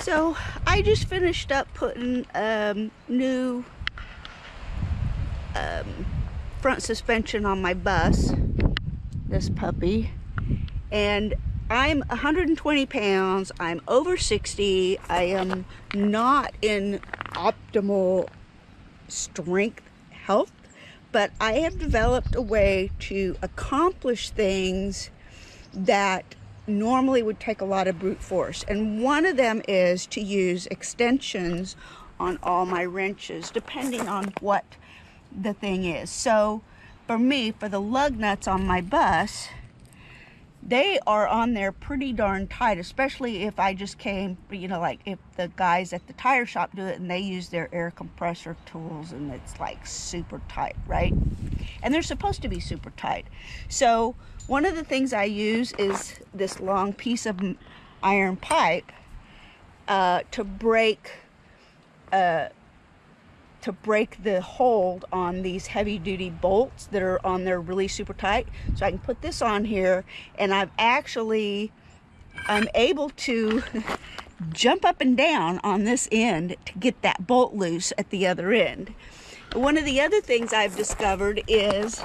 So I just finished up putting new front suspension on my bus, this puppy, and I'm 120 pounds, I'm over 60, I am not in optimal strength health, but I have developed a way to accomplish things that normally would take a lot of brute force. And one of them is to use extensions on all my wrenches, depending on what the thing is. So for me, for the lug nuts on my bus, they are on there pretty darn tight, especially if I just came, you know, like if the guys at the tire shop do it and they use their air compressor tools and it's like super tight, right? And they're supposed to be super tight. So one of the things I use is this long piece of iron pipe to break the hold on these heavy duty bolts that are on there really super tight. So I can put this on here, and I'm able to jump up and down on this end to get that bolt loose at the other end. One of the other things I've discovered is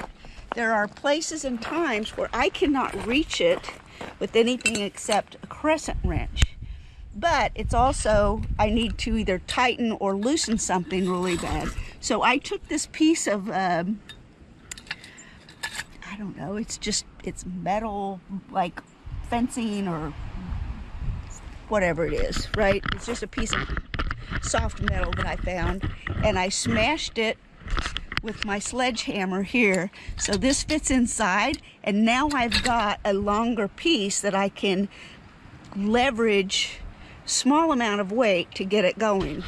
there are places and times where I cannot reach it with anything except a crescent wrench. But it's also, I need to either tighten or loosen something really bad. So I took this piece of, I don't know, it's metal, like fencing or whatever it is, right? It's just a piece of soft metal that I found, and I smashed it with my sledgehammer here. So this fits inside, and now I've got a longer piece that I can leverage small amount of weight to get it going.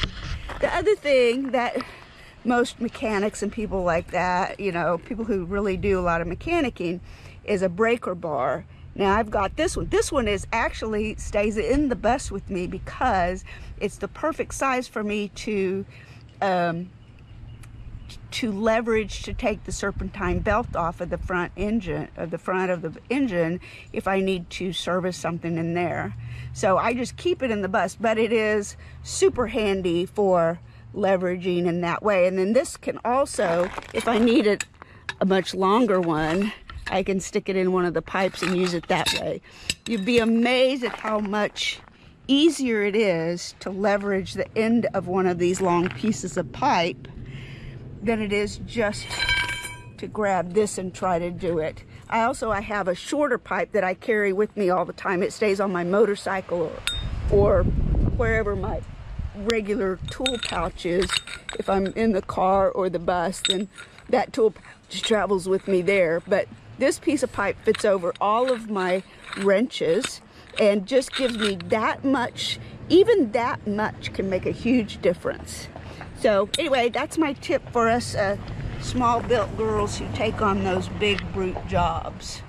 The other thing that most mechanics and people like that, you know, people who really do a lot of mechanicking, is a breaker bar. Now I've got this one. This one is actually stays in the bus with me because it's the perfect size for me to leverage to take the serpentine belt off of the front engine, of the engine, if I need to service something in there. So I just keep it in the bus, but it is super handy for leveraging in that way. And then this can also, if I need it a much longer one, I can stick it in one of the pipes and use it that way. You'd be amazed at how much easier it is to leverage the end of one of these long pieces of pipe than it is just to grab this and try to do it. I have a shorter pipe that I carry with me all the time. It stays on my motorcycle or wherever my regular tool pouch is. If I'm in the car or the bus, then that tool pouch travels with me there. But this piece of pipe fits over all of my wrenches and just gives me that much. Even that much can make a huge difference. So anyway, that's my tip for us small built girls who take on those big brute jobs.